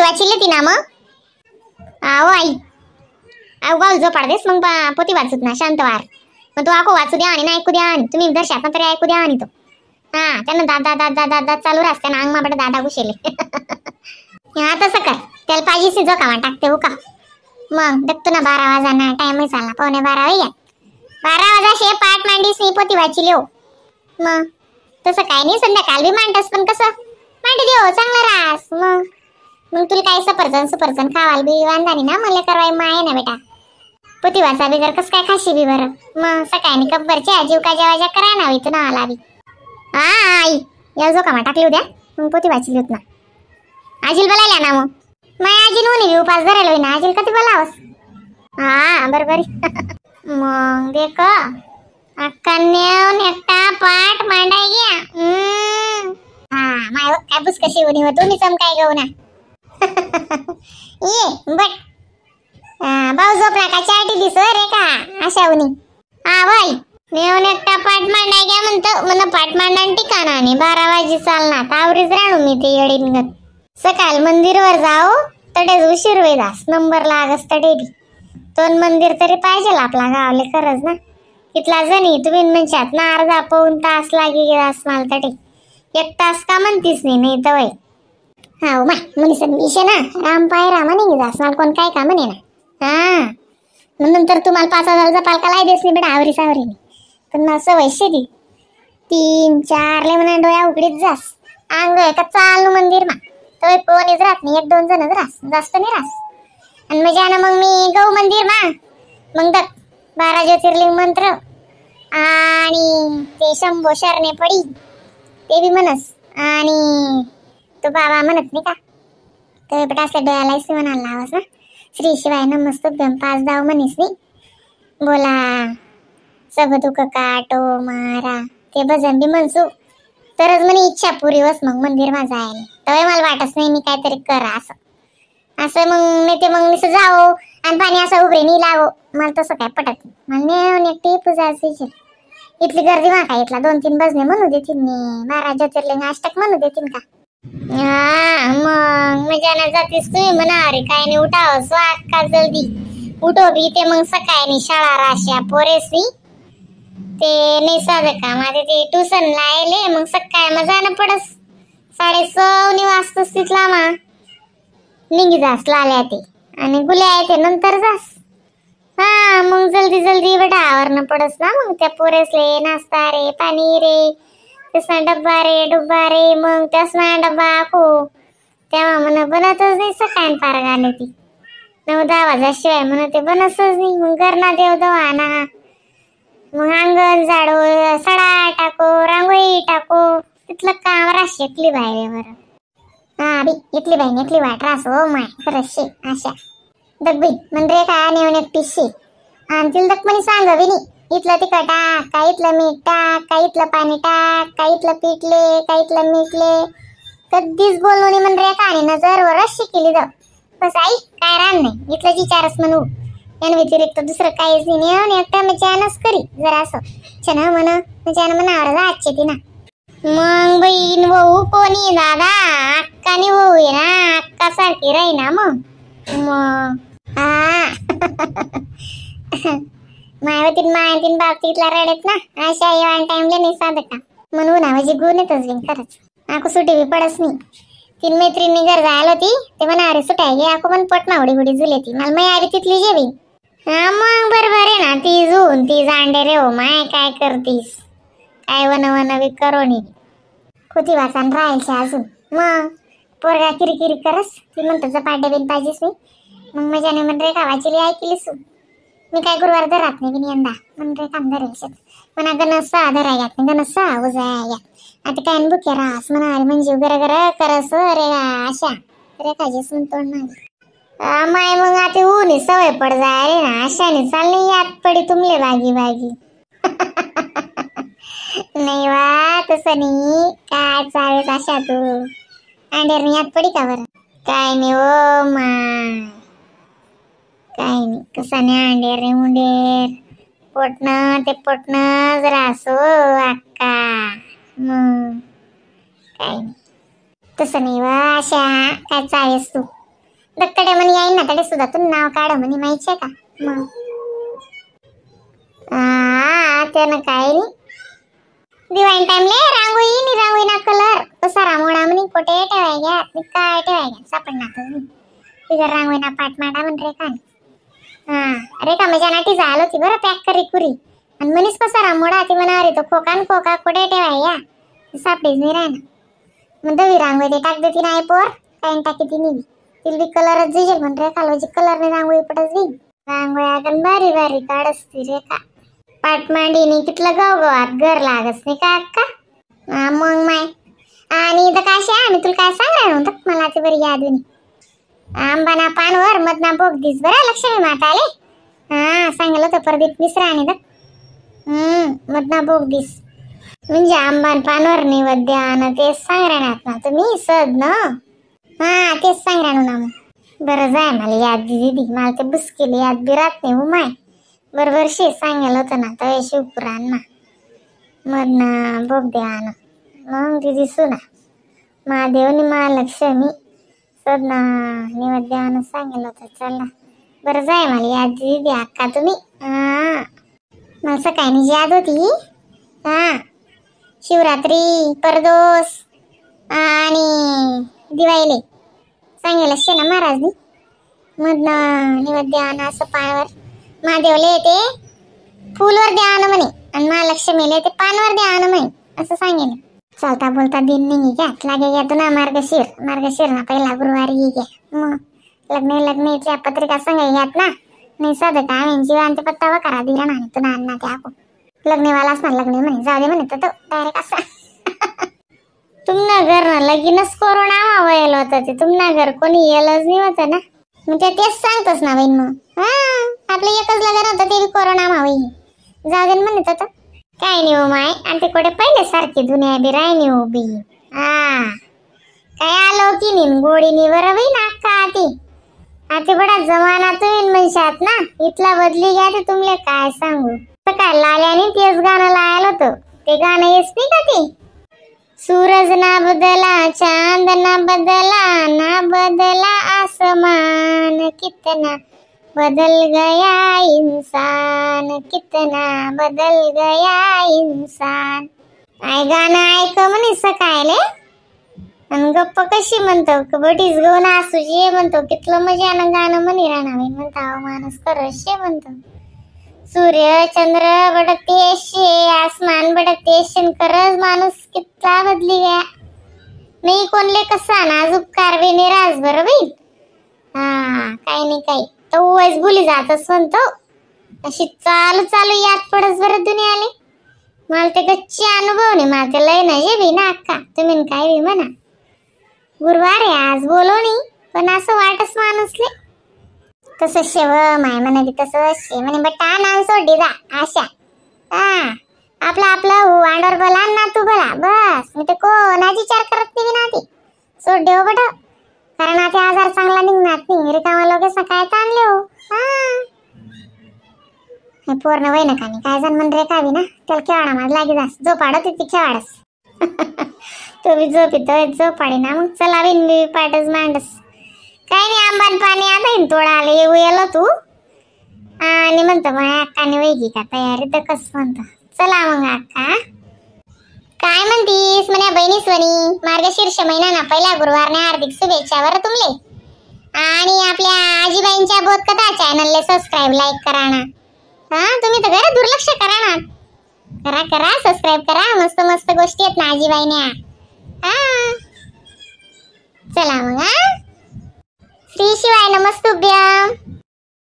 वाचिले ती ना मग आहो आई अहो गाव जो पाडदेस मग पोती वाचत ना शांत वार मग तो आको वाचू द्या आणि ना ऐकू द्या आणि तुम्ही दर्शात तरी ऐकू द्या आणि तो हा त्यानं दादा दादा दादा चालू राहते ना अंग मापडे दादा घुसेले हा तसं कर त्याला पाहिजे जो कामा टाकते हो का मग बघतो ना 12 वाजाना टाइम चालला 11:45 वाजता 12 वाजाशे पाठ मांडीस मी पोती वाचिले हो मग तसं काय नाही संध्याकाळ बी मांडस पण कसं मांडी देऊ चांगला रास मग तुला काय सफरचंद खावाल बी वांधानी ना मला करवाय माय ना बेटा पोती वाचा बिगर कस काय खाशी बी बरं मग सकाळी कब्बरच्या जीव का जेवायच्या करा ना इथं ना आला बी हा आई या जो कामा टाकली उद्या मग पोती वाचली होत ना आजील बोलायला ना मग आजील होणी बी उपास धरायला ना आजील कधी बोलावस हा बरोबर मग देख अक्काने एकटा पाठ मांडाय गया हा माय काय बुस कशी होणी हो तुम्ही चमकाय गो ना ये बट भाऊ झोपला का चाटी दिस रे का अशा होणी हा बाई नेऊन एकटा पाठ मांडाय गया म्हणतो मला पाठ मांडण ठिकाणा आणि 12 वाजे चालणार आवरीच राहू मी ते येडीनगत सकाळ मंदिरवर जाऊ तडेच उशीर वेदास नंबर लागस तडे बी 2 मंदिर तरी पाहिजे आपला गावले खरंच ना इथला जणी तुम्ही म्हणशात ना अर्धा पाऊण तास लागी गेलास मला तडे 1 तास का म्हणतीस नाही तर वय हा माय मुनिसन विषय ना राम पाय रामा नाही जास मला कोण काय का म्हणे ना हा नंतर तुम्हाला 5,000 जपाल का लाई देस नाही बेटा आवरी सावरी पण मला सवय शेती 3-4 ले म्हणा डोळ्या उघडीत जास अंग का चालू मंदिर मा तर कोणीच राहत नाही 1-2 जणच रास जास्त नाही रास आणि मग मग मी गौ मंदिर मा मग 12 ज्योतिर्लिंग मंत्र आणि ते शंभो शरणे पडी ते बी म्हणस आणि तो बाबा म्हणत नाही का तर बेटा असल्या डोळ्याला म्हणायला लावस ना श्री शिवाय नमस्तुभ्यं 5 धाव म्हणीस नाही बोला सब दुःख काटो मारा ते भजन बी म्हणसू तरच म्हणे इच्छा पुरी वस मग मंदिर मा जायला तवे मला वाटच नाही मी काहीतरी करा असं मग नाही ते मग नुसतं जावो आणि पाणी असं उभे नाही लावो मला तसं काय पटत मला एकटी पूजा असायची इथली गर्दी मा काय इथला 2-3 भजने म्हणू देतील मी 12 ज्योतिर्लिंग अष्टक म्हणू देतील का हा मग मजाना जातीस तुम्ही म्हणा अरे काय नाही उठाव स्वाग का जल्दी उठो बी ते मग सकाळी शाळा राश्या पोरेसी ते नाही साधं का माझे ते ट्युशन लायले मग सकाळी मग जाणं पडस 6:30 वाजताच तिथला मा निघी जास लाल्या ते आणि गुल्या येते नंतर जास हा मग जल्दी बेटा आवरणं पडस ना मग त्या पोरेसले नाश्ता रे पाणी रे तसा डब्बा रे डुब्बा रे मग त्यासना डब्बा आखो तेव्हा म्हणा बनतच नाही सकाळी पार गाणे ती 9-10 वाजाशिवाय म्हणा ते बनतच नाही मग घरना देव दवाना मग अंगण झाडो सडा टाको रांगोळी टाको तिथलं काम राशी एकली बाई बरं हा बी इथली वाट रास हो माय खरंच शे अशा दगबी म्हणजे काय नेऊन एकटी शे आणि तिला दक्मनी सांग विनी इथलं तिखट टाक काय इथलं मीठ टाक काय इथलं पाणी टाक काय इथलं पिठले काय इथलं मीठले कधीच बोललो नाही म्हणजे का आणि नजरवर रशी केली जाऊ बस आई काय रान नाही इथलं विचारच म्हणू या व्यतिरिक्त दुसरं काहीच नाही आणि एकटा मचानच करी जरा असं छान म्हणा म्हणावर आजचे ती ना मग बहीण भाऊ कोणी दादा अक्कानी भाऊ आहे ना अक्का सारखी राही ना मग हा मायावतीन बाबतीतला रडत ना अशा येवान टाइमला नाही साधं का म्हणून माझी गुण येतच बिन खरंच आको सुटी बी पडस नाही 3 मैत्रिणी घर जायला होती ते म्हणा अरे सुटाय गे आको पण पट ना उडी जुले ती मला माय आली तिथली जेवी हा मग बरोबर आहे ना ती जून ती जांडे रे हो माय काय करतीस काय वन बी करोनी खोती वाचान राहायची अजून मग पोरगा किरकिरी करस ती म्हणतो जपाड्या बिन पाहिजेस मी मग मजाने म्हणजे का वाचली ऐकलीस मी काय गुरुवार धरात नाही बिन यंदा म्हणजे काम धरायचं म्हणा गणसा धरायत गणसा उजाया आता काय बुके रास म्हणा म्हणजे गरा करस रे अशा रेखाजीस तोंड नाही माय मग आता ऊन सवय पड जाय रे ना अशाने चालली याद पडी तुमले बागी नाही वा तसं नाही काय चालेल अशा तू अंडेर याद पडी का बरं काय नाही ओ माय काय नाही कसं नाही अंडेर रे मुंडेर पोटणं जरा असो अक्का मग काय नाही तसं नाही वा अशा काय चाळीस तू दत्तडे म्हणे येईन ना तडे सुद्धा तू नाव काढ म्हणे माहिती आहे का मग त्यानं काय नाही दिवाळी टाइमले रांगोळी ना कलर कसा रांगोळा म्हणे कुठे ठेवाय घ्या काय ठेवाय घ्या सापडणार तिथं रांगोळी ना पाठ मांडा म्हण रेखा रेखा माझ्या नाटी झालं होती बरं पॅक करी कुरी आणि मनीस कसा रांगोळा ती म्हणा अरे तो खोका कुठे ठेवाय या सापडीच नाही राहणार मग दवी रांगोळी टाक देती नाही पोर काही टाकी ती निवी तिला बी कलरच दिसेल पण रेखा लोजी कलरने रांगोळी पटच बी रांगोळ्या गण बारी बारी काढस ती रेखा पाठ मांडीनी कितलं गावात घर लागस नाही का अक्का मग माय आणि इथं काय आम्ही तुला काय सांगणार नव्हतं मला ते बरी याद नाही आंबाना पानवर मधना बोग दिस बरं लक्ष्मी माता आले सांगितलं होतं प्रदीप मिश्रा आणि मधना बोग दिस म्हणजे आंबान पानवर नैवेद्य तेच सांगणार ना तुम्ही सद ना तेच सांगणार ना मग बरं जाय मला याद दिदी मला ते बुसकेली याद बी राहत नाही हो माय बरोबर शे सांगितलं होतं ना तर शिवपुराण ना मधना बोग द्या मग दिदी सुना महादेवनी महालक्ष्मी सदना नैवेद्यानं सांगितलं होतं चल ना बरं जाय मला याद दिदी अक्का तुम्ही मला सकाळी याद होती शिवरात्री परदोस आणि दिवाळीले सांगेल असते ना महाराजनी मधनं नैवेद्यानं असं पायावर महादेवले येते फुलवर द्यावं म्हणे आणि महालक्ष्मीला येते पानवर द्यावं म्हणे असं सांगेल चालता बोलता दिन नाही घ्या लागे घ्या ना मार्गशीर ना पहिला गुरुवारी घ्या मग लग्नाच्या पत्रिका सांगा घ्यात ना नाही साधं का जीवांचे पत्ता व करा दिला नाही तुला अन्ना ते आपण लग्नेवाला असणार लग्न म्हणे जाऊ दे म्हणे तर डायरेक्ट असा तुमना घर ना लगीनच कोरोना वयल होतं ते तुमना घर कोणी येलच नाही होतं ना मग तेच सांगतोस ना बहीण मग आपलं एकच लग्न होतं ते बी कोरोना मावई जाऊ दे म्हणे तर काय नाही हो माय आणि ते कुठे पहिले सारखी दुनिया बी राय नाही उभी काय आलो की नाही गोडीनी बरं बाई नाका आती बडा जमाना तुम्ही म्हणशात ना इथला बदली घ्या ते तुमले काय सांगू तर काय लाल्याने तेच गाणं लायला होतं ते गाणं येस नाही का ते सूरज ना बदला चांद ना बदला आसमान कितना बदल गया इंसान कितना बदल गया इंसान आय गाणं ऐक म्हणे सकाळले आणि गप्प कशी म्हणतो कबड्डीच घेऊन असुजी म्हणतो कितलं मजानं गाणं म्हणे राहणार म्हणता माणूस करशे म्हणतो सूर्य चंद्र बडकते शे आसमान बडकते शंकरच माणूस कितना बदली गया नाही कोणले कसा नाजूक कारवे निराज बरोबर काही नाही काही तो वाईस बोली जातच म्हणतो अशी चालू याद पडस बरं दुनियाले मला ते गच्ची अनुभव नाही मला ते लय ना जे बी ना अक्का तुम्ही काय बी म्हणा गुरुवार आहे आज बोलवणी पण असं वाटच माणूसले तसं शेव माय म्हणा की तसं शे म्हणे बट्टा नाव सोडी जा आशा आपलं वांडवर बोला ना तू बोला बस मी ते कोणाची विचार करत नाही ना ती सोड देव बट कारण आता आजार चांगला निघणार नाही रिकामा लोक काय ताणले हो हे पूर्ण वय नका नाही काय जण म्हण रे कावी ना त्याला खेळा माझ लागे जास जो पाडत ती खेळाडस तो बी झोपाडी ना मग चला विन बी पाडस मांडस काही नाही आंबान पाणी आता येईन तोडा आले येऊ तू आणि म्हणतो मग अक्काने वैगी का तयारी तर कस म्हणतो चला मग अक्का काय म्हणतीस म्हणे बहिणी स्वनी मार्गशीर्ष महिना ना पहिल्या गुरुवारने हार्दिक शुभेच्छा बरं तुमले आणि आपल्या आजीबाईंच्या बोधकथा चॅनलले सबस्क्राईब लाईक करा ना तुम्ही तर घरा दुर्लक्ष करा ना करा सबस्क्राईब करा मस्त मस्त गोष्टी आहेत ना आजीबाईने चला मग श्री शिवाय नमस्तुभ्यम